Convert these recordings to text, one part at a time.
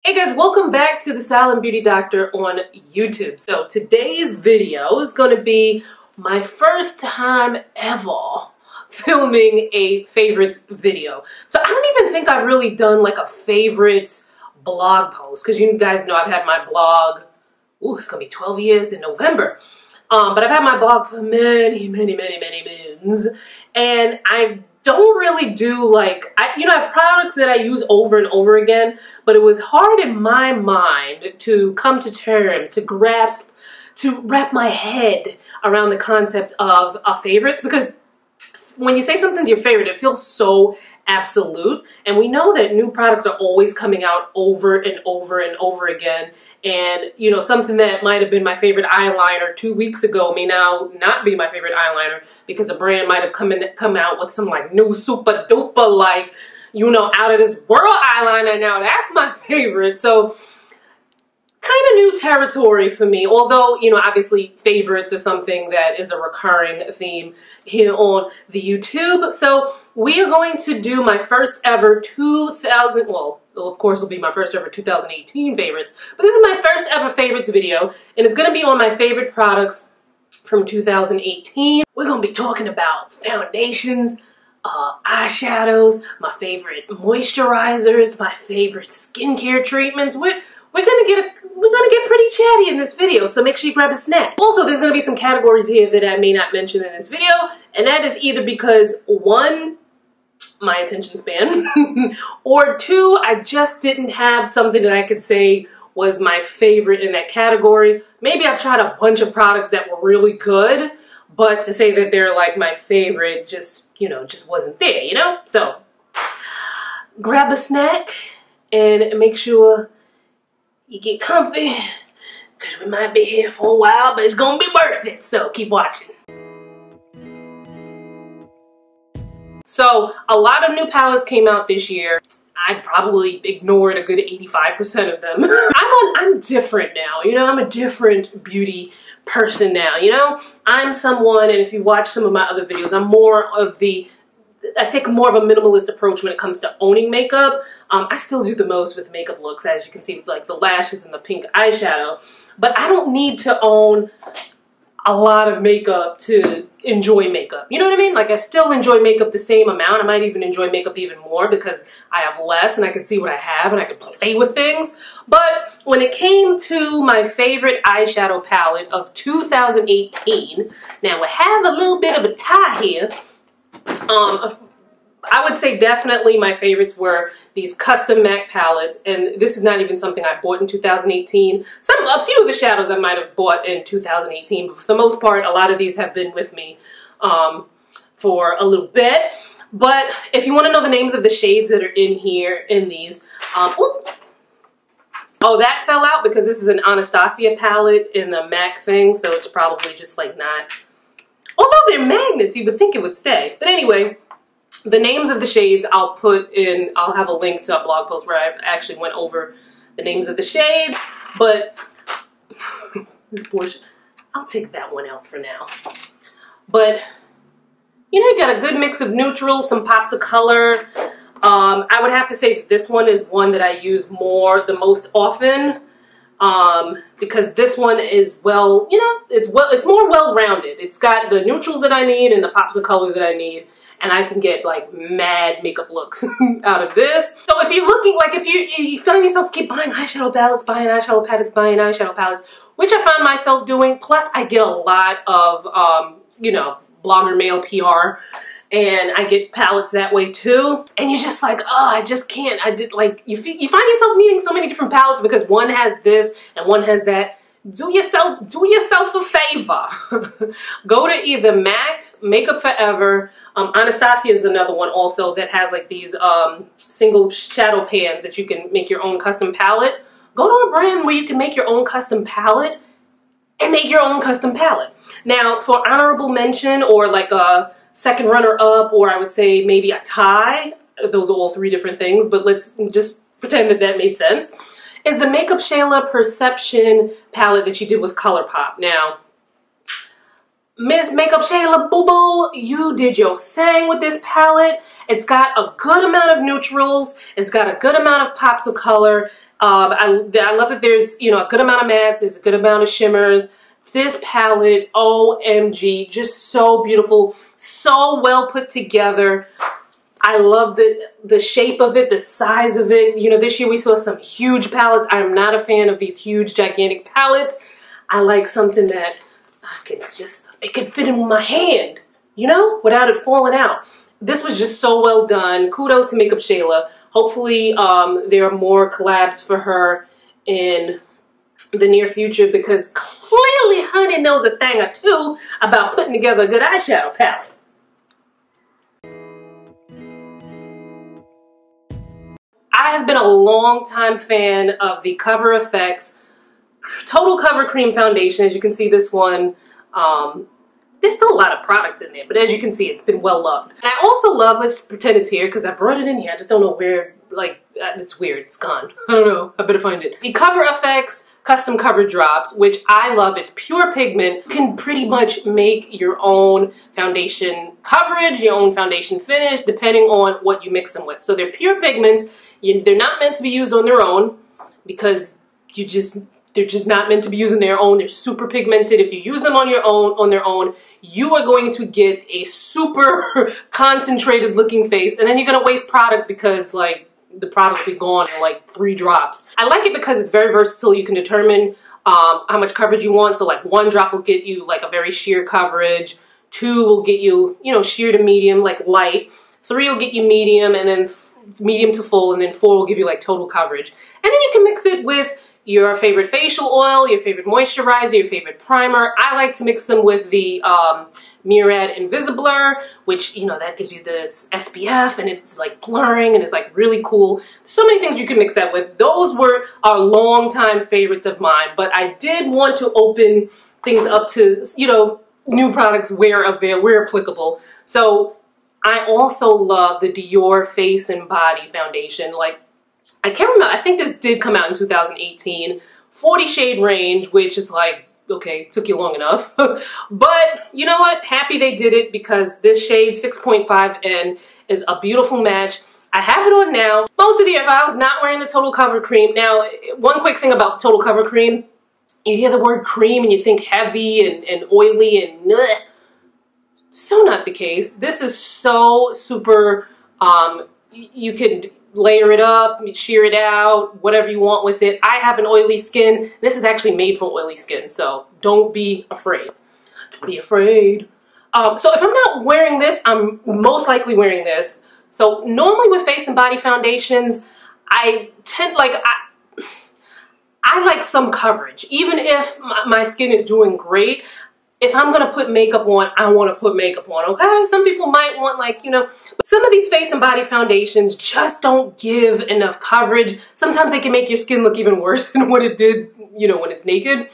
Hey guys, welcome back to the Style and Beauty Doctor on YouTube. So today's video is going to be my first time ever filming a favorites video. So I don't even think I've really done like a favorites blog post because you guys know I've had my blog, it's going to be 12 years in November. But I've had my blog for many moons, and I don't really do like, I have products that I use over and over again, but it was hard in my mind to come to terms, to grasp, to wrap my head around the concept of favorites, because when you say something's your favorite, it feels so absolute, and we know that new products are always coming out over and over and over again, and something that might have been my favorite eyeliner 2 weeks ago may now not be my favorite eyeliner because a brand might have come out with some like new super duper like out of this world eyeliner. Now that's my favorite. So kind of new territory for me, although obviously favorites are something that is a recurring theme here on the YouTube. So we are going to do my first ever of course it'll be my first ever 2018 favorites, but this is my first ever favorites video, and it's going to be on my favorite products from 2018. We're going to be talking about foundations, eyeshadows, my favorite moisturizers, my favorite skincare treatments. We're gonna get pretty chatty in this video, so make sure you grab a snack. Also, there's gonna be some categories here that I may not mention in this video, and that is either because one, my attention span, or two, I just didn't have something that I could say was my favorite in that category. Maybe I've tried a bunch of products that were really good, but to say that they're like my favorite just wasn't there, So grab a snack and make sure you get comfy, because we might be here for a while, but it's gonna be worth it, so keep watching. So a lot of new palettes came out this year. I probably ignored a good 85% of them. I'm different now, I'm a different beauty person now, I'm someone, and if you watch some of my other videos, I take more of a minimalist approach when it comes to owning makeup. I still do the most with makeup looks, as you can see, like the lashes and the pink eyeshadow, but I don't need to own a lot of makeup to enjoy makeup. You know what I mean? Like, I still enjoy makeup the same amount. I might even enjoy makeup even more because I have less and I can see what I have and I can play with things. But when it came to my favorite eyeshadow palette of 2018, now I have a little bit of a tie here. I would say definitely my favorites were these custom MAC palettes, and this is not even something I bought in 2018. A few of the shadows I might have bought in 2018, but for the most part, a lot of these have been with me for a little bit. But if you want to know the names of the shades that are in here, in these, oh, that fell out because this is an Anastasia palette in the MAC thing, so it's probably just like not. Although they're magnets, you would think it would stay. But anyway, the names of the shades I'll have a link to a blog post where I actually went over the names of the shades, but this portion, I'll take that one out for now. But, you got a good mix of neutrals, some pops of color. I would have to say that this one is one that I use the most often. Because this one is it's more well-rounded. It's got the neutrals that I need and the pops of color that I need, and I can get like mad makeup looks out of this. So if you're looking, like if you find yourself keep buying eyeshadow palettes, which I find myself doing, plus I get a lot of blogger mail PR, and I get palettes that way too. And you're just like, oh, I just can't. You find yourself needing so many different palettes because one has this and one has that. Do yourself a favor. Go to either MAC, Makeup Forever. Anastasia is another one also that has like these single shadow pans that you can make your own custom palette. Go to a brand where you can make your own custom palette and make your own custom palette. Now, for honorable mention or like a second runner-up, or I would say maybe a tie, those are all three different things, but let's just pretend that made sense, is the Makeup Shayla Perception palette that she did with ColourPop. Now, Miss Makeup Shayla Boo Boo, you did your thing with this palette. It's got a good amount of neutrals, it's got a good amount of pops of color, I love that there's, you know, a good amount of mattes, there's a good amount of shimmers. This palette, OMG, just so beautiful, so well put together. I love the shape of it, the size of it. You know, this year we saw some huge palettes. I'm not a fan of these huge, gigantic palettes. I like something that it could fit in my hand, you know, without it falling out. This was just so well done. Kudos to Makeup Shayla. Hopefully there are more collabs for her in the near future, because clearly honey knows a thing or two about putting together a good eyeshadow palette. I have been a long time fan of the Cover FX Total Cover Cream Foundation. As you can see, this one, there's still a lot of product in there, but as you can see, it's been well loved. And I also love, let's pretend it's here because I brought it in here. I just don't know where, like, it's weird, it's gone. I don't know, I better find it. The Cover FX Custom Cover Drops, which I love. It's pure pigment. You can pretty much make your own foundation coverage, your own foundation finish, depending on what you mix them with. So they're pure pigments. They're not meant to be used on their own because they're just not meant to be used on their own. They're super pigmented. If you use them on their own, you are going to get a super concentrated looking face, and then you're gonna waste product because like the product will be gone in like 3 drops. I like it because it's very versatile. You can determine how much coverage you want. So like 1 drop will get you like a very sheer coverage. 2 will get you, you know, sheer to medium, like light. 3 will get you medium, and then medium to full, and then 4 will give you like total coverage. And then you can mix it with your favorite facial oil, your favorite moisturizer, your favorite primer. I like to mix them with the Murad Invisibler, which, you know, that gives you this SPF and it's like blurring and it's like really cool. So many things you can mix that with. Those were our long-time favorites of mine, but I did want to open things up to, you know, new products where applicable. So I also love the Dior Face and Body Foundation. Like, I can't remember, I think this did come out in 2018. 40 shade range, which is like, okay, took you long enough. But you know what? Happy they did it, because this shade 6.5N is a beautiful match. I have it on now. Most of the year, if I was not wearing the Total Cover Cream. Now, one quick thing about Total Cover Cream, you hear the word cream and you think heavy and oily and bleh. So not the case. This is so super, you can layer it up, shear it out, whatever you want with it. I have an oily skin. This is actually made for oily skin, so don't be afraid. Don't be afraid. So if I'm not wearing this, I'm most likely wearing this. So normally with face and body foundations, I like some coverage. Even if my skin is doing great, if I'm gonna put makeup on, I wanna put makeup on, okay? Some people might want, like, you know, but some of these face and body foundations just don't give enough coverage. Sometimes they can make your skin look even worse than what it did, you know, when it's naked.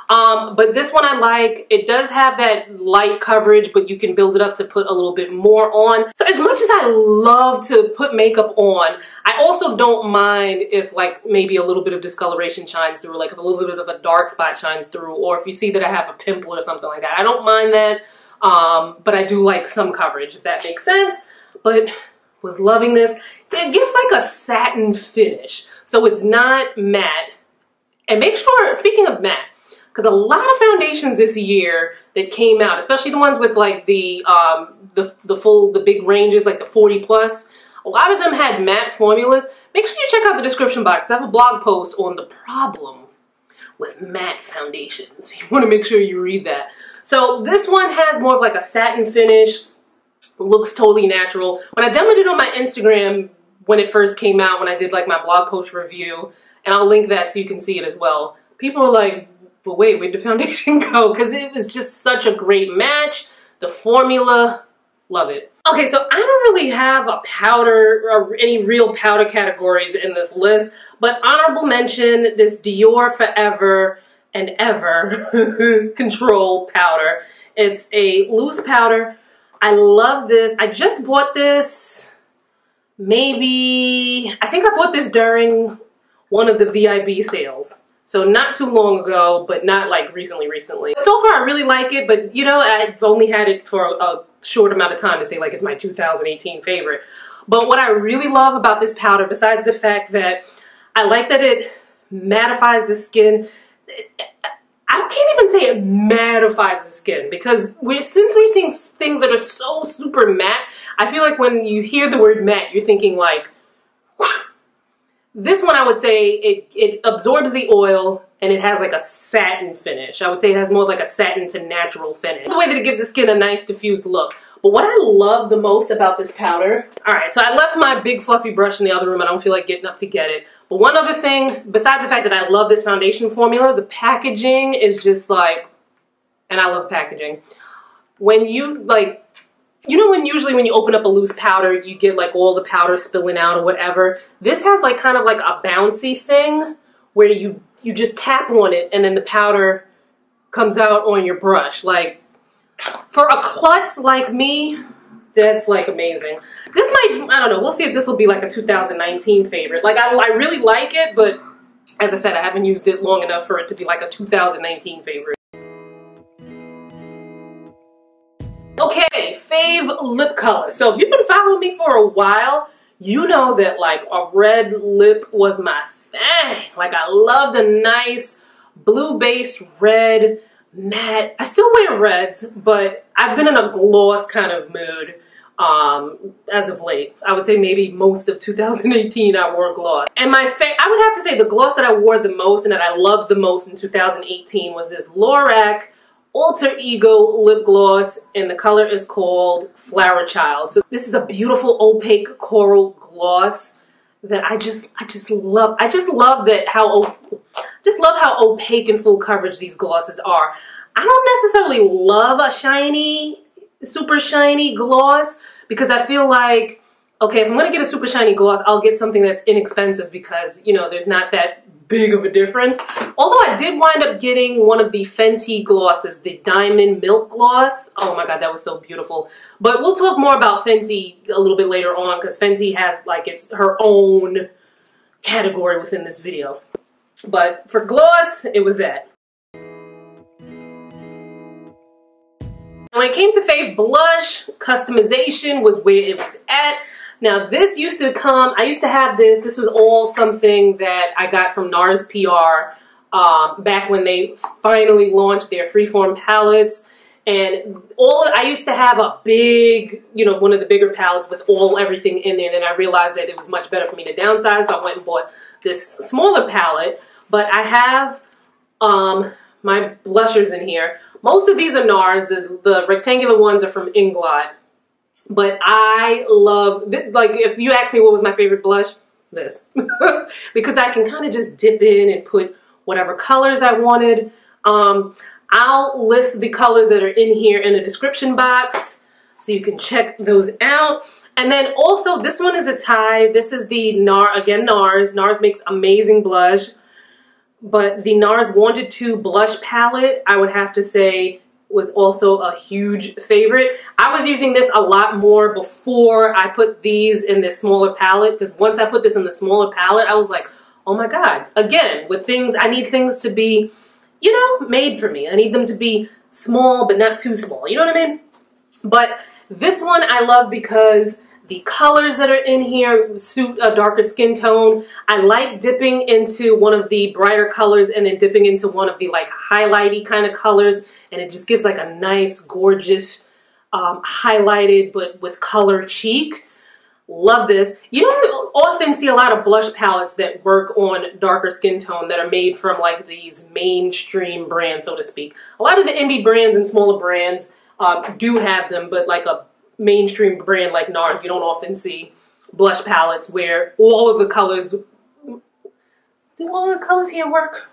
But this one I like. It does have that light coverage, but you can build it up to put a little bit more on. So as much as I love to put makeup on, I also don't mind if like maybe a little bit of discoloration shines through, like if a little bit of a dark spot shines through, or if you see that I have a pimple or something like that. I don't mind that, but I do like some coverage, if that makes sense. But was loving this. It gives like a satin finish, so it's not matte. And make sure, speaking of matte, because a lot of foundations this year that came out, especially the ones with like the big ranges, like the 40 plus, a lot of them had matte formulas. Make sure you check out the description box. I have a blog post on the problem with matte foundations. You want to make sure you read that. So this one has more of like a satin finish, looks totally natural. When I demoed it on my Instagram when it first came out, when I did like my blog post review, and I'll link that so you can see it as well, people were like, but wait, where'd the foundation go? Because it was just such a great match. The formula, love it. Okay, so I don't really have a powder or any real powder categories in this list, but honorable mention, this Dior Forever and Ever Control powder. It's a loose powder. I love this. I just bought this maybe, I think I bought this during one of the VIB sales. So not too long ago, but not like recently. So far I really like it, but you know, I've only had it for a short amount of time to say like it's my 2018 favorite. But what I really love about this powder, besides the fact that I like that it mattifies the skin. I can't even say it mattifies the skin because since we're seeing things that are so super matte, I feel like when you hear the word matte, you're thinking like, whoosh. This one I would say it absorbs the oil and it has like a satin finish. I would say it has more like a satin to natural finish. The way that it gives the skin a nice diffused look. But what I love the most about this powder, all right, so I left my big fluffy brush in the other room. I don't feel like getting up to get it. But one other thing, besides the fact that I love this foundation formula, the packaging is just like, and I love packaging. When you like, you know when usually when you open up a loose powder, you get like all the powder spilling out or whatever. This has like kind of like a bouncy thing where you just tap on it and then the powder comes out on your brush. Like for a klutz like me, that's like amazing. This might, I don't know, we'll see if this will be like a 2019 favorite. Like I really like it, but as I said, I haven't used it long enough for it to be like a 2019 favorite. Okay, fave lip color. So if you've been following me for a while, you know that like a red lip was my thing. Like I loved a nice blue-based red matte. I still wear reds, but I've been in a gloss kind of mood as of late. I would say maybe most of 2018 I wore gloss. And I would have to say the gloss that I wore the most and that I loved the most in 2018 was this Lorac Alter Ego lip gloss, and the color is called Flower Child. So this is a beautiful opaque coral gloss that I just love. I just love how opaque and full coverage these glosses are. I don't necessarily love a shiny, super shiny gloss because I feel like, okay, if I'm gonna get a super shiny gloss, I'll get something that's inexpensive because, you know, there's not that big of a difference. Although I did wind up getting one of the Fenty glosses, the Diamond Milk Gloss. Oh my god, that was so beautiful. But we'll talk more about Fenty a little bit later on because Fenty has like her own category within this video. But for gloss, it was that. When it came to fave blush, customization was where it was at. Now this used to come, I used to have this was all something that I got from NARS PR back when they finally launched their freeform palettes. And I used to have a big, you know, one of the bigger palettes with everything in there. And then I realized that it was much better for me to downsize, so I went and bought this smaller palette. But I have my blushers in here. Most of these are NARS. The rectangular ones are from Inglot. But I love, like, if you ask me what was my favorite blush, this. Because I can kind of just dip in and put whatever colors I wanted. I'll list the colors that are in here in the description box so you can check those out. And then also, this one is a tie. This is the NARS. NARS makes amazing blush. But the NARS Wanted To blush palette, I would have to say, was also a huge favorite. I was using this a lot more before I put these in this smaller palette, because once I put this in the smaller palette, I was like, oh my god. Again, with things, I need things to be, you know, made for me. I need them to be small, but not too small. You know what I mean? But this one I love because the colors that are in here suit a darker skin tone. I like dipping into one of the brighter colors and then dipping into one of the like highlighty kind of colors, and it just gives like a nice, gorgeous, highlighted but with color cheek. Love this. You don't often see a lot of blush palettes that work on darker skin tone that are made from like these mainstream brands, so to speak. A lot of the indie brands and smaller brands do have them, but like a mainstream brand like NARS, you don't often see blush palettes where all of the colors, do all of the colors here work?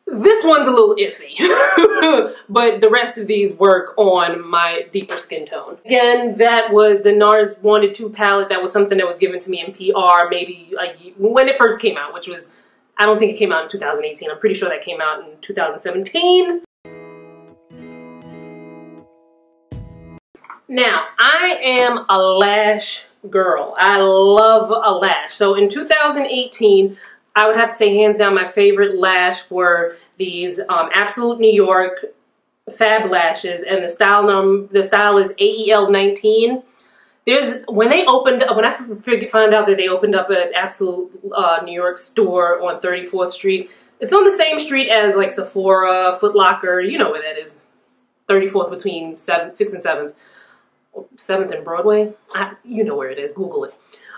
This one's a little iffy, but the rest of these work on my deeper skin tone. Again, that was the NARS Wanted To palette. That was something that was given to me in PR maybe when it first came out, which was, I don't think it came out in 2018. I'm pretty sure that came out in 2017. Now, I am a lash girl. I love a lash. So in 2018, I would have to say hands down my favorite lash were these Absolute New York Fab lashes, and the style is AEL 19. when I found out that they opened up an Absolute New York store on 34th Street, it's on the same street as like Sephora, Foot Locker, you know where that is. 34th between 6th and 7th. 7th and Broadway? You know where it is, Google it.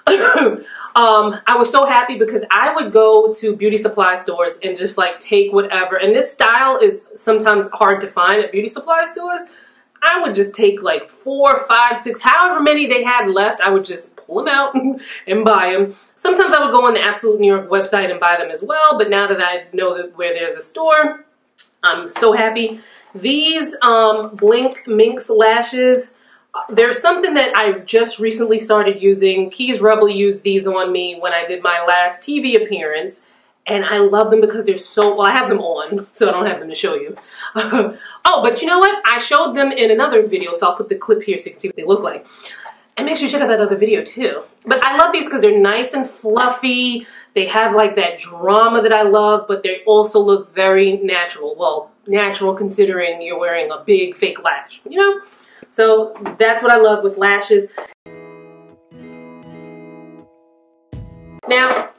I was so happy because I would go to beauty supply stores and just like take whatever, and this style is sometimes hard to find at beauty supply stores. I would just take like 4, 5, 6, however many they had left, I would just pull them out and buy them. Sometimes I would go on the Absolute New York website and buy them as well, but now that I know that where there's a store, I'm so happy. These Blink Minx lashes, there's something that I've just recently started using. Keys Rebel used these on me when I did my last TV appearance, and I love them because they're so, well, I have them on, so I don't have them to show you. Oh, but you know what? I showed them in another video, so I'll put the clip here so you can see what they look like. And make sure you check out that other video too. But I love these because they're nice and fluffy. They have like that drama that I love, but they also look very natural. Well, natural considering you're wearing a big fake lash, you know? So that's what I love with lashes. Now,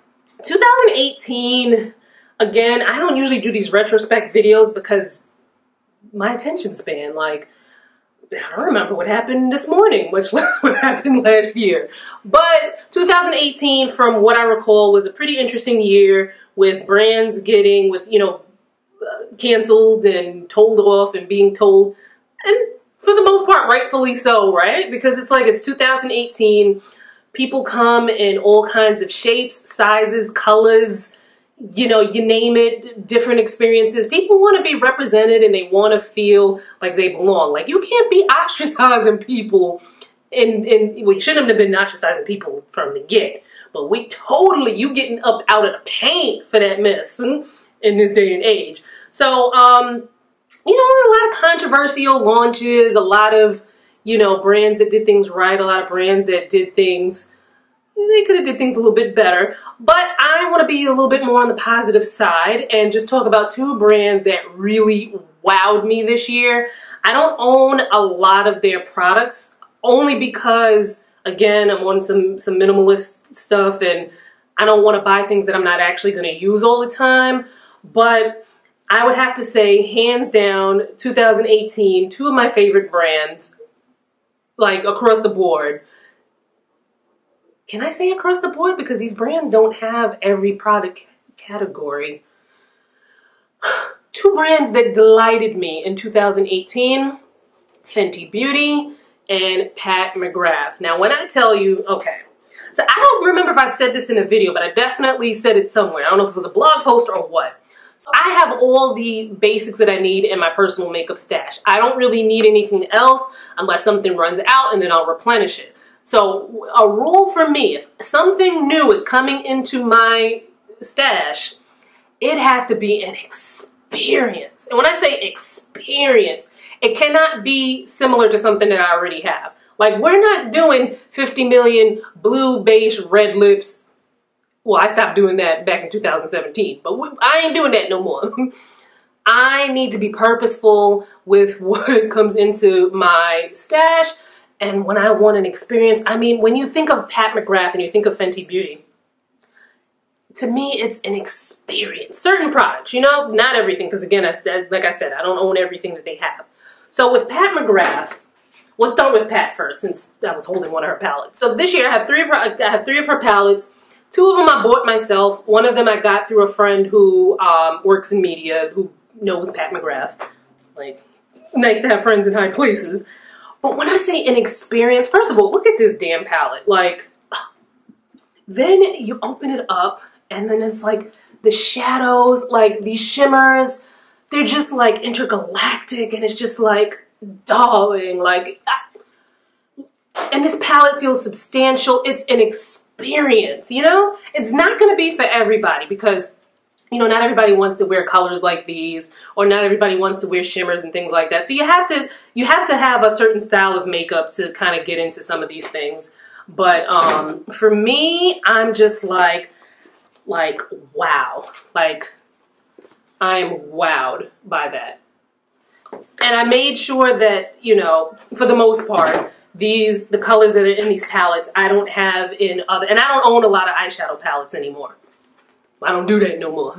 2018, again, I don't usually do these retrospect videos because my attention span, like, I don't remember what happened this morning, much less what happened last year. But 2018, from what I recall, was a pretty interesting year with brands getting, canceled and told off and being told, and for the most part, rightfully so, right? Because it's like, it's 2018, people come in all kinds of shapes, sizes, colors, you know, you name it, different experiences. People want to be represented and they want to feel like they belong. Like, you can't be ostracizing people we shouldn't have been ostracizing people from the get, but you getting up out of the paint for that mess in this day and age. So, you know, a lot of controversial launches, a lot of, you know, brands that did things right, a lot of brands that did things, they could have did things a little bit better. But I want to be a little bit more on the positive side and just talk about 2 brands that really wowed me this year. I don't own a lot of their products only because, again, I'm on some minimalist stuff and I don't want to buy things that I'm not actually going to use all the time. But I would have to say, hands down, 2018, 2 of my favorite brands, like across the board. Can I say across the board? Because these brands don't have every product category. 2 brands that delighted me in 2018, Fenty Beauty and Pat McGrath. Now, when I tell you, okay, so I don't remember if I've said this in a video, but I definitely said it somewhere. I don't know if it was a blog post or what. So I have all the basics that I need in my personal makeup stash. I don't really need anything else unless something runs out and then I'll replenish it. So a rule for me, if something new is coming into my stash, it has to be an experience. And when I say experience, it cannot be similar to something that I already have. Like, we're not doing 50 million blue, beige, red lips. Well, I stopped doing that back in 2017, but I ain't doing that no more. I need to be purposeful with what comes into my stash. And when I want an experience, I mean, when you think of Pat McGrath and you think of Fenty Beauty, to me, it's an experience. Certain products, you know, not everything, because again, like I said, I don't own everything that they have. So with Pat McGrath, let's start with Pat first, since I was holding one of her palettes. So this year, I have 3 of her palettes. 2 of them I bought myself. One of them I got through a friend who works in media, who knows Pat McGrath. Like, nice to have friends in high places. But when I say an experience, first of all, look at this damn palette. Like, then you open it up, and then it's like the shadows, like these shimmers, they're just like intergalactic, and it's just like, darling, like, and this palette feels substantial. It's an experience, you know? It's not going to be for everybody because, you know, not everybody wants to wear colors like these, or not everybody wants to wear shimmers and things like that. So you have to have a certain style of makeup to kind of get into some of these things. But for me, I'm just like wow. Like, I'm wowed by that. And I made sure that, you know, for the most part, the colors that are in these palettes, I don't have in other, and I don't own a lot of eyeshadow palettes anymore. I don't do that no more.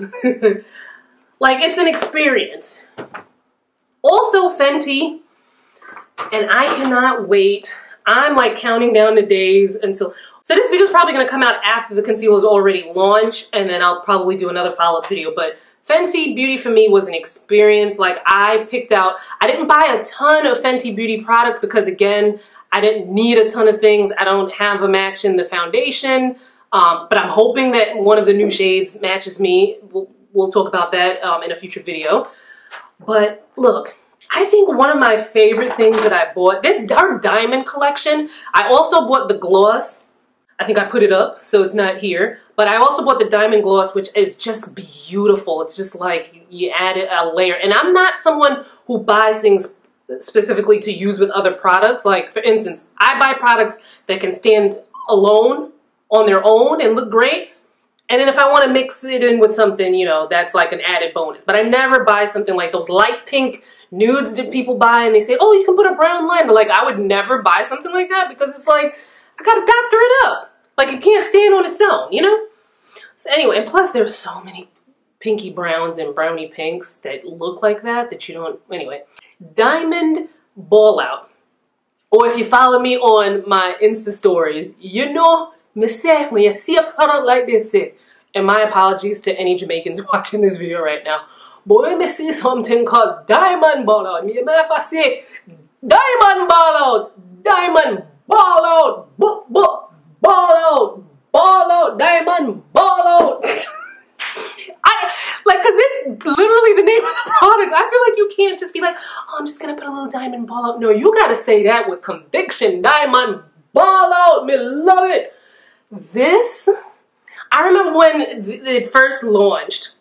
Like, it's an experience. Also Fenty, and I cannot wait. I'm like counting down the days until, so this video is probably going to come out after the concealer is already launched, and then I'll probably do another follow-up video. But Fenty Beauty for me was an experience. Like, I picked out, I didn't buy a ton of Fenty Beauty products because, again, I didn't need a ton of things. I don't have a match in the foundation, but I'm hoping that one of the new shades matches me. We'll talk about that in a future video. But look, I think one of my favorite things that I bought, this Dark Diamond collection, I also bought the gloss. I think I put it up, so it's not here. But I also bought the Diamond Gloss, which is just beautiful. It's just like you added a layer. And I'm not someone who buys things specifically to use with other products. Like, for instance, I buy products that can stand alone on their own and look great. And then if I want to mix it in with something, you know, that's like an added bonus. But I never buy something like those light pink nudes that people buy and they say, oh, you can put a brown liner. Like, I would never buy something like that because it's like, I gotta doctor it up. Like, it can't stand on its own, you know? So anyway, and plus there's so many pinky browns and brownie pinks that look like that you don't, anyway. Diamond Ball Out. Or if you follow me on my Insta stories, you know, me say, when you see a product like this, and my apologies to any Jamaicans watching this video right now, but when me see something called Diamond Ball Out, me if I say, Diamond Ball Out, Diamond Ball Out, ball out, ball out, diamond ball out. Like, cause it's literally the name of the product. I feel like you can't just be like, oh, I'm just gonna put a little diamond ball out. No, you gotta say that with conviction. Diamond ball out, me love it. This, I remember when it first launched,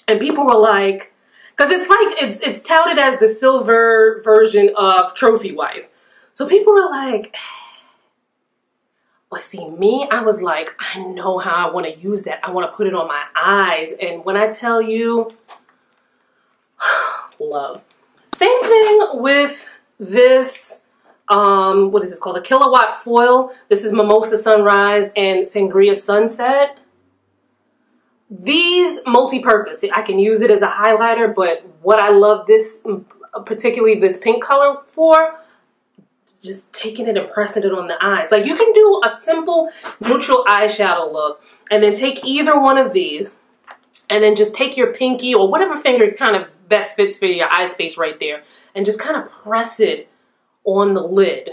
and people were like, cause it's like it's touted as the silver version of Trophy Wife. So people were like. But see, me, I was like, I know how I want to use that. I want to put it on my eyes. And when I tell you, love. Same thing with this, what is this called? A Kilowatt Foil. This is Mimosa Sunrise and Sangria Sunset. These multi-purpose. I can use it as a highlighter, but what I love this, particularly this pink color for, just taking it and pressing it on the eyes. Like, you can do a simple neutral eyeshadow look and then take either one of these and then just take your pinky or whatever finger kind of best fits for your eye space right there and just kind of press it on the lid.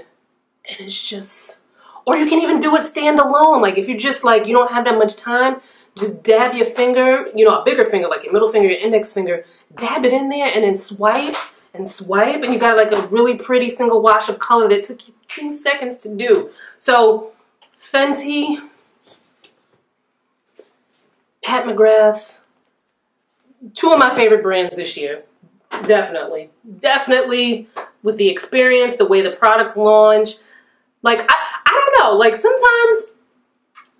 And it's just, or you can even do it stand alone. Like, if you're just like, you don't have that much time, just dab your finger, you know, a bigger finger, like your middle finger, your index finger, dab it in there and then swipe. And swipe, and you got like a really pretty single wash of color that took you 2 seconds to do. So, Fenty, Pat McGrath, 2 of my favorite brands this year. Definitely. Definitely with the experience, the way the products launch. Like, I don't know, like sometimes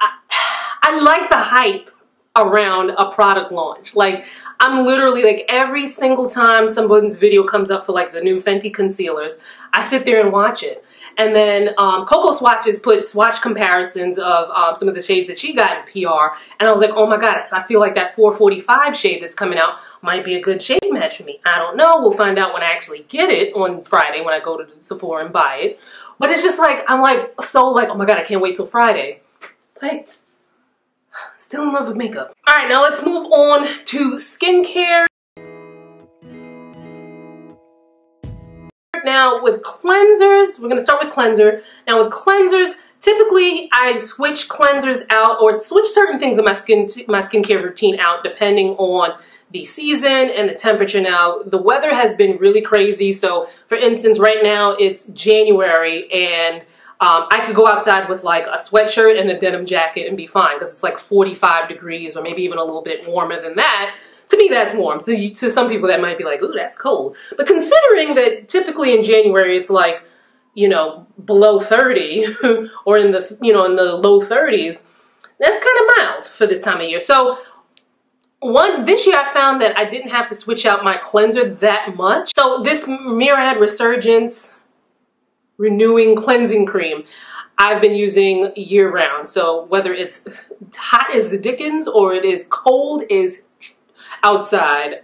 I like the hype around a product launch. Like, I'm literally like every single time someone's video comes up for like the new Fenty concealers, I sit there and watch it. And then Coco Swatches put swatch comparisons of some of the shades that she got in PR. And I was like, oh my God, I feel like that 445 shade that's coming out might be a good shade match for me. I don't know. We'll find out when I actually get it on Friday when I go to Sephora and buy it. But it's just like, I'm like, so like, oh my God, I can't wait till Friday. Like, still in love with makeup. All right, now let's move on to skincare. Now with cleansers, we're gonna start with cleanser. Now with cleansers, typically I switch cleansers out or switch certain things in my skincare routine out depending on the season and the temperature. Now the weather has been really crazy. So for instance, right now it's January and I could go outside with like a sweatshirt and a denim jacket and be fine because it's like 45 degrees or maybe even a little bit warmer than that. To me, that's warm. So to some people that might be like, ooh, that's cold. But considering that typically in January it's like, you know, below 30 or in the, you know, in the low 30s, that's kind of mild for this time of year. So this year I found that I didn't have to switch out my cleanser that much. So this Murad Resurgence renewing cleansing cream I've been using year round. So whether it's hot as the dickens or it is cold as outside,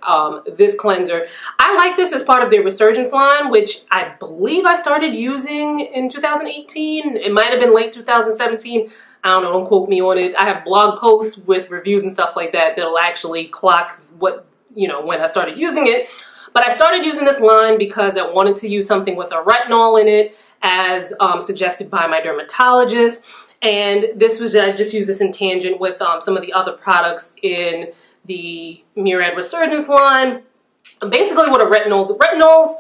this cleanser, I like this as part of their Resurgence line, which I believe I started using in 2018. It might have been late 2017. I don't know, don't quote me on it. I have blog posts with reviews and stuff like that that'll actually clock what, you know, when I started using it. But I started using this line because I wanted to use something with a retinol in it, as suggested by my dermatologist. And this was, I just used this in tangent with some of the other products in the Murad Resurgence line. Basically what a retinol, the retinols,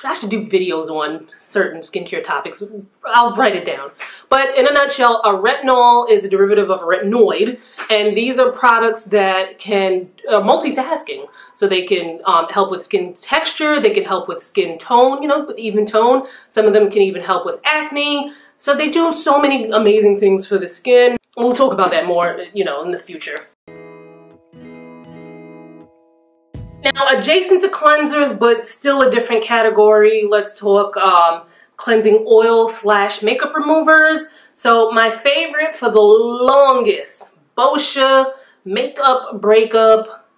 I should do videos on certain skincare topics. I'll write it down. But in a nutshell, a retinol is a derivative of a retinoid, and these are products that can multitasking. So they can help with skin texture, they can help with skin tone, you know, with even tone. Some of them can even help with acne. So they do so many amazing things for the skin. We'll talk about that more, you know, in the future. Now, adjacent to cleansers, but still a different category, let's talk cleansing oil / makeup removers. So my favorite for the longest, Boscia Makeup Breakup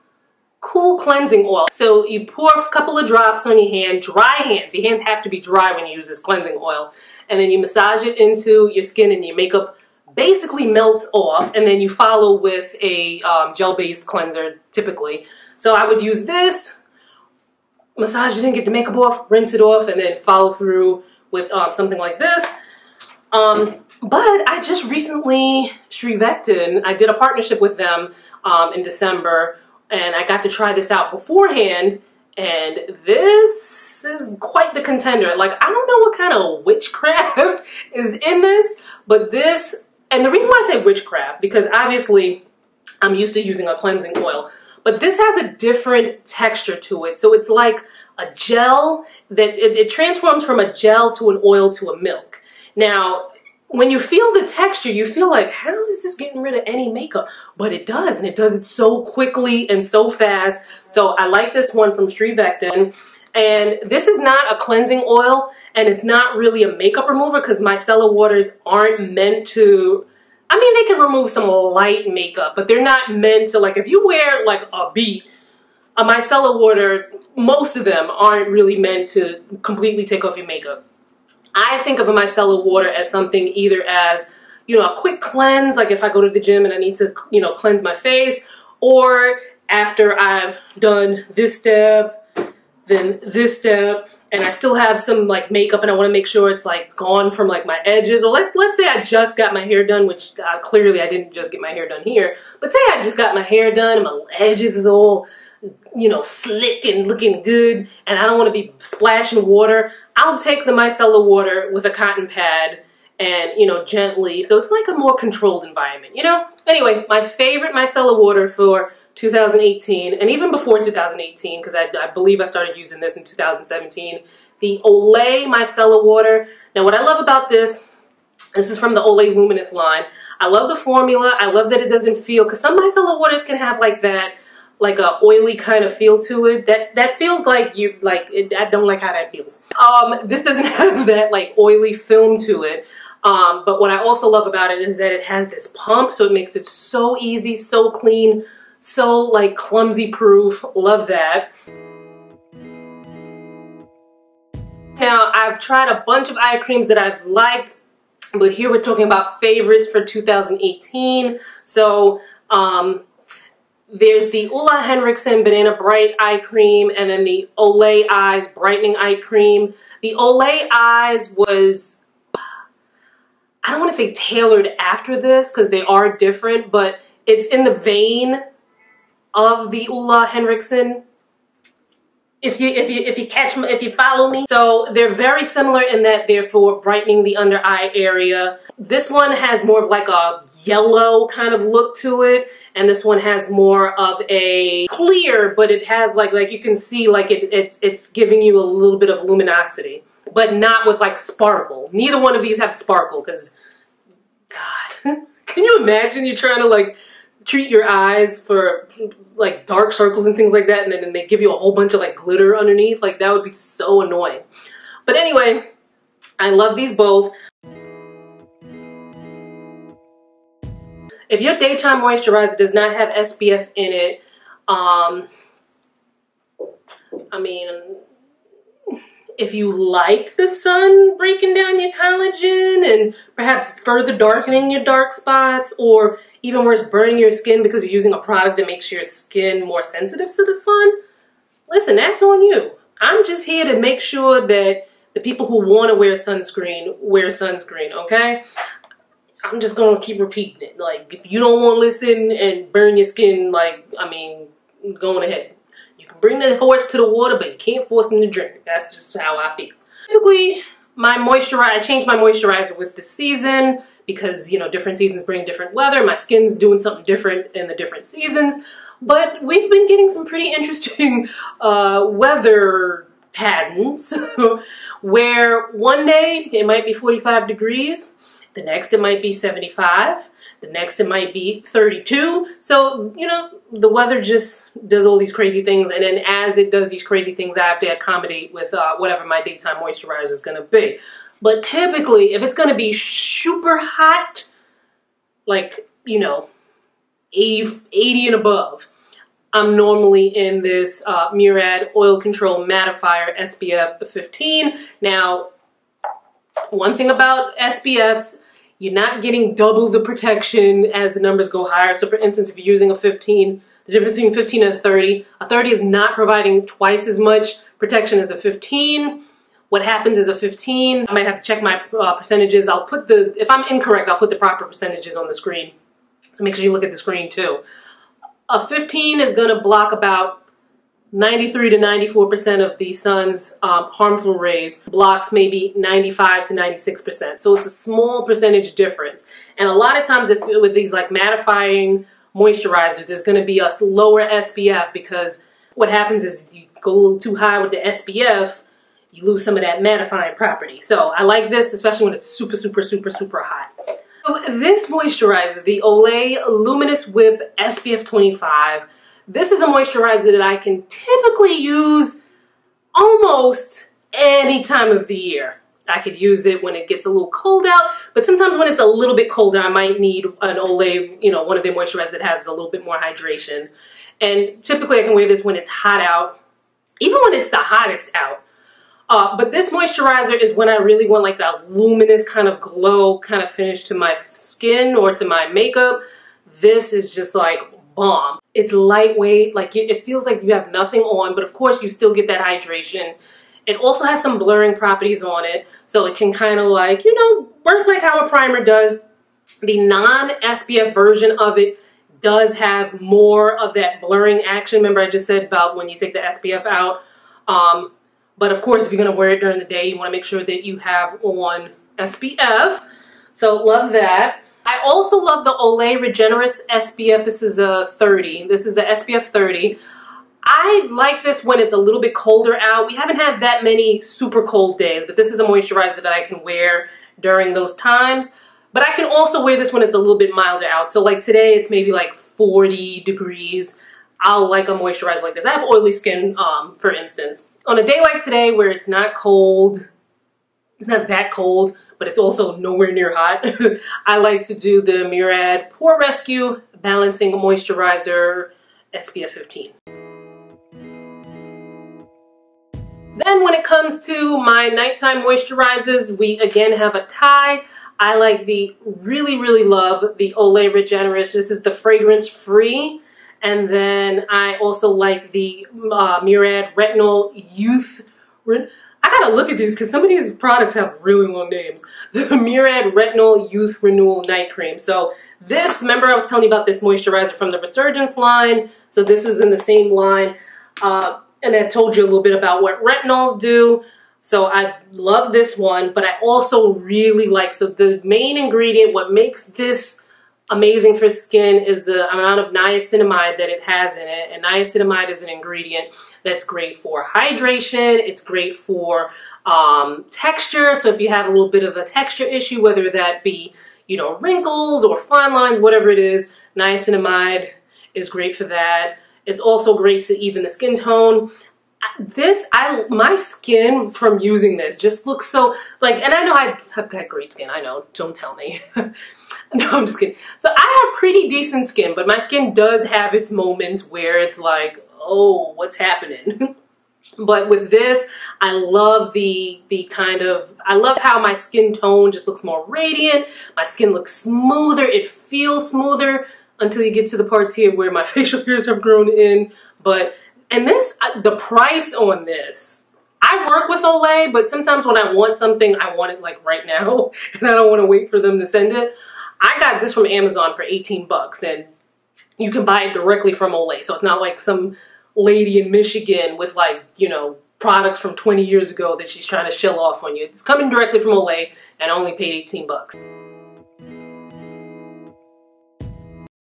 Cool Cleansing Oil. So you pour a couple of drops on your hand, dry hands. Your hands have to be dry when you use this cleansing oil. And then you massage it into your skin and your makeup basically melts off. And then you follow with a gel-based cleanser, typically. So I would use this, massage it in, get the makeup off, rinse it off, and then follow through with something like this. But I just recently, Seduction, I did a partnership with them in December, and I got to try this out beforehand, and this is quite the contender. Like, I don't know what kind of witchcraft is in this, but this, and the reason why I say witchcraft, because obviously I'm used to using a cleansing oil, but this has a different texture to it. So it's like a gel that it transforms from a gel to an oil to a milk. Now, when you feel the texture, you feel like, how is this getting rid of any makeup? But it does, and it does it so quickly and so fast. So I like this one from Seduction. And this is not a cleansing oil, and it's not really a makeup remover because micellar waters aren't meant to, I mean, they can remove some light makeup, but they're not meant to, like, if you wear, like, a micellar water, most of them aren't really meant to completely take off your makeup. I think of a micellar water as something either as, you know, a quick cleanse, like if I go to the gym and I need to, you know, cleanse my face, or after I've done this step, then this step, and I still have some like makeup and I want to make sure it's like gone from like my edges. Or let's say I just got my hair done, which clearly I didn't just get my hair done here, but say I just got my hair done and my edges is all, you know, slick and looking good, and I don't want to be splashing water. I'll take the micellar water with a cotton pad and, you know, gently, so it's like a more controlled environment, you know? Anyway, my favorite micellar water for 2018, and even before 2018, because I believe I started using this in 2017, the Olay micellar water. Now, what I love about this is from the Olay Luminous line. I love the formula. I love that it doesn't feel, because some micellar waters can have like that, like a oily kind of feel to it. That feels like you, like, I don't like how that feels. This doesn't have that like oily film to it. But what I also love about it is that it has this pump, so it makes it so easy, so clean, so like clumsy proof. Love that. Now, I've tried a bunch of eye creams that I've liked, but here we're talking about favorites for 2018. So there's the Ulla Henriksen Banana Bright Eye Cream, and then the Olay Eyes Brightening Eye Cream. The Olay Eyes was, I don't want to say tailored after this because they are different, but it's in the vein of the Ulla Henriksen. If you follow me. So they're very similar in that they're for brightening the under eye area. This one has more of like a yellow kind of look to it, and this one has more of a clear, but it has like you can see like it's giving you a little bit of luminosity, but not with like sparkle. Neither one of these have sparkle because, God, can you imagine you trying to like treat your eyes for like dark circles and things like that, and then they give you a whole bunch of like glitter underneath? Like, that would be so annoying. But anyway, I love these both. If your daytime moisturizer does not have SPF in it, I mean, if you like the sun breaking down your collagen and perhaps further darkening your dark spots, or even worse, burning your skin because you're using a product that makes your skin more sensitive to the sun, listen, that's on you. I'm just here to make sure that the people who want to wear sunscreen, okay? I'm just going to keep repeating it. Like, if you don't want to listen and burn your skin, like, I mean, go on ahead. You can bring the horse to the water, but you can't force him to drink. That's just how I feel. Typically, I change my moisturizer with the season because, you know, different seasons bring different weather. My skin's doing something different in the different seasons. But we've been getting some pretty interesting weather patterns where one day it might be 45 degrees. The next it might be 75. The next it might be 32. So, you know, the weather just does all these crazy things. And then as it does these crazy things, I have to accommodate with whatever my daytime moisturizer is going to be. But typically, if it's going to be super hot, like, you know, 80 and above, I'm normally in this Murad Oil Control Mattifier SPF 15. Now, one thing about SPFs, you're not getting double the protection as the numbers go higher. So for instance, if you're using a 15, the difference between 15 and a 30 is not providing twice as much protection as a 15. What happens is a 15, I might have to check my percentages. I'll put if I'm incorrect, I'll put the proper percentages on the screen. So make sure you look at the screen too. A 15 is going to block about 93 to 94% of the sun's harmful rays, blocks maybe 95 to 96%. So it's a small percentage difference. And a lot of times with these like mattifying moisturizers, there's going to be a lower SPF because what happens is you go a little too high with the SPF, you lose some of that mattifying property. So I like this, especially when it's super, super, super, super hot. So this moisturizer, the Olay Luminous Whip SPF 25, this is a moisturizer that I can typically use almost any time of the year. I could use it when it gets a little cold out, but sometimes when it's a little bit colder, I might need an Olay, you know, one of the moisturizers that has a little bit more hydration. And typically I can wear this when it's hot out, even when it's the hottest out. But this moisturizer is when I really want like that luminous kind of glow kind of finish to my skin or to my makeup. This is just like bomb. It's lightweight, like it feels like you have nothing on, but of course you still get that hydration. It also has some blurring properties on it, so it can kind of like, you know, work like how a primer does. The non-SPF version of it does have more of that blurring action. Remember I just said about when you take the SPF out. But of course, if you're going to wear it during the day, you want to make sure that you have on SPF. So love that. I also love the Olay Resurgence SPF. This is a 30. This is the SPF 30. I like this when it's a little bit colder out. We haven't had that many super cold days, but this is a moisturizer that I can wear during those times. But I can also wear this when it's a little bit milder out. So like today, it's maybe like 40 degrees. I'll like a moisturizer like this. I have oily skin, for instance. On a day like today where it's not cold, it's not that cold, but it's also nowhere near hot, I like to do the Murad Pore Rescue Balancing Moisturizer SPF 15. Then when it comes to my nighttime moisturizers, we again have a tie. I like really love the Olay Resurgence. This is the fragrance free. And then I also like the Murad Retinol Youth. I gotta look at these because some of these products have really long names. The Murad Retinol Youth Renewal Night Cream. So this, remember I was telling you about this moisturizer from the Resurgence line. So this is in the same line. And I told you a little bit about what retinols do. So I love this one, but I also really like, so the main ingredient, what makes this amazing for skin is the amount of niacinamide that it has in it. And niacinamide is an ingredient that's great for hydration. It's great for texture. So if you have a little bit of a texture issue, whether that be, you know, wrinkles or fine lines, whatever it is, niacinamide is great for that. It's also great to even the skin tone. my skin from using this just looks so, like, and I know I've got great skin, I know, don't tell me. No, I'm just kidding. So I have pretty decent skin, but my skin does have its moments where it's like, oh, what's happening? But with this, I love I love how my skin tone just looks more radiant. My skin looks smoother. It feels smoother until you get to the parts here where my facial hairs have grown in. And this, the price on this, I work with Olay, but sometimes when I want something, I want it like right now, and I don't want to wait for them to send it. I got this from Amazon for 18 bucks, and you can buy it directly from Olay. So it's not like some lady in Michigan with, like, you know, products from 20 years ago that she's trying to shill off on you. It's coming directly from Olay, and I only paid 18 bucks.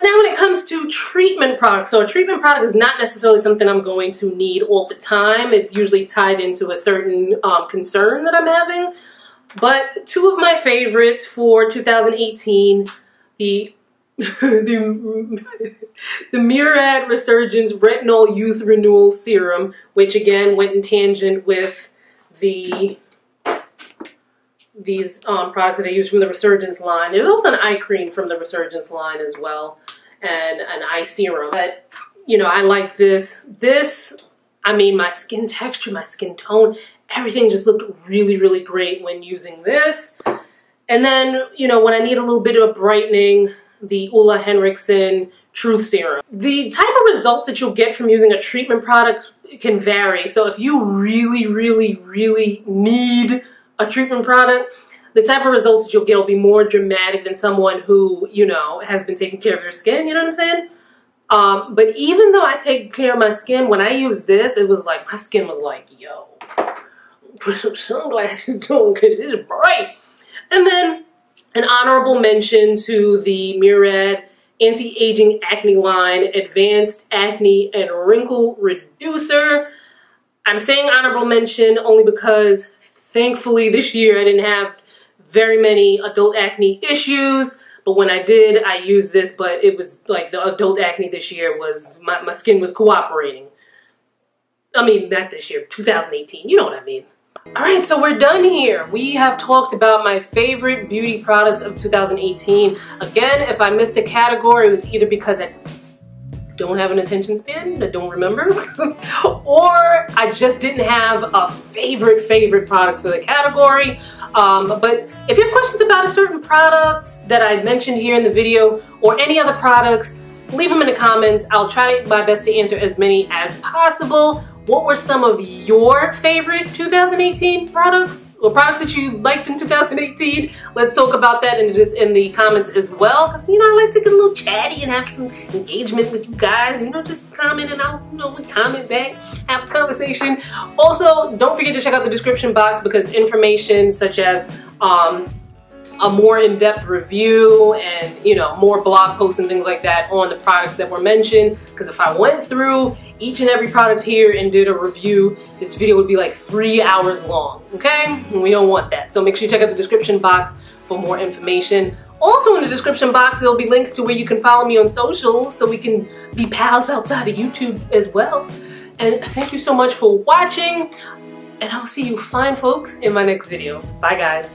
Now when it comes to treatment products, so a treatment product is not necessarily something I'm going to need all the time. It's usually tied into a certain concern that I'm having. But two of my favorites for 2018, the Murad Resurgence Retinol Youth Renewal Serum, which again went in tangent with these products that I use from the Resurgence line. There's also an eye cream from the Resurgence line as well, and an eye serum. But, you know, I like this. I mean, my skin texture, my skin tone, everything just looked really, really great when using this. And then, you know, when I need a little bit of a brightening, the Ulla Henriksen Truth Serum. The type of results that you'll get from using a treatment product can vary. So if you really, really, really need a treatment product, the type of results that you'll get will be more dramatic than someone who, you know, has been taking care of their skin, you know what I'm saying? But even though I take care of my skin, when I use this, it was like, my skin was like, yo, put some sunglasses on because it's bright. And then an honorable mention to the Murad Anti-Aging Acne Line Advanced Acne and Wrinkle Reducer. I'm saying honorable mention only because thankfully this year I didn't have very many adult acne issues. But when I did, I used this, but it was like the adult acne this year was, my skin was cooperating. I mean, not this year, 2018, you know what I mean. Alright, so we're done here. We have talked about my favorite beauty products of 2018. Again, if I missed a category, it was either because I don't have an attention span, I don't remember, or I just didn't have a favorite product for the category. But if you have questions about a certain product that I mentioned here in the video, or any other products, leave them in the comments. I'll try my best to answer as many as possible. What were some of your favorite 2018 products, or products that you liked in 2018? Let's talk about that in the comments as well, because, you know, I like to get a little chatty and have some engagement with you guys. You know, just comment and I'll, you know, comment back, have a conversation. Also, don't forget to check out the description box, because information such as a more in-depth review and, you know, more blog posts and things like that on the products that were mentioned. Because if I went through each and every product here and did a review, this video would be like 3 hours long, okay? And we don't want that. So make sure you check out the description box for more information. Also in the description box, there'll be links to where you can follow me on social so we can be pals outside of YouTube as well. And thank you so much for watching, and I'll see you fine folks in my next video. Bye guys.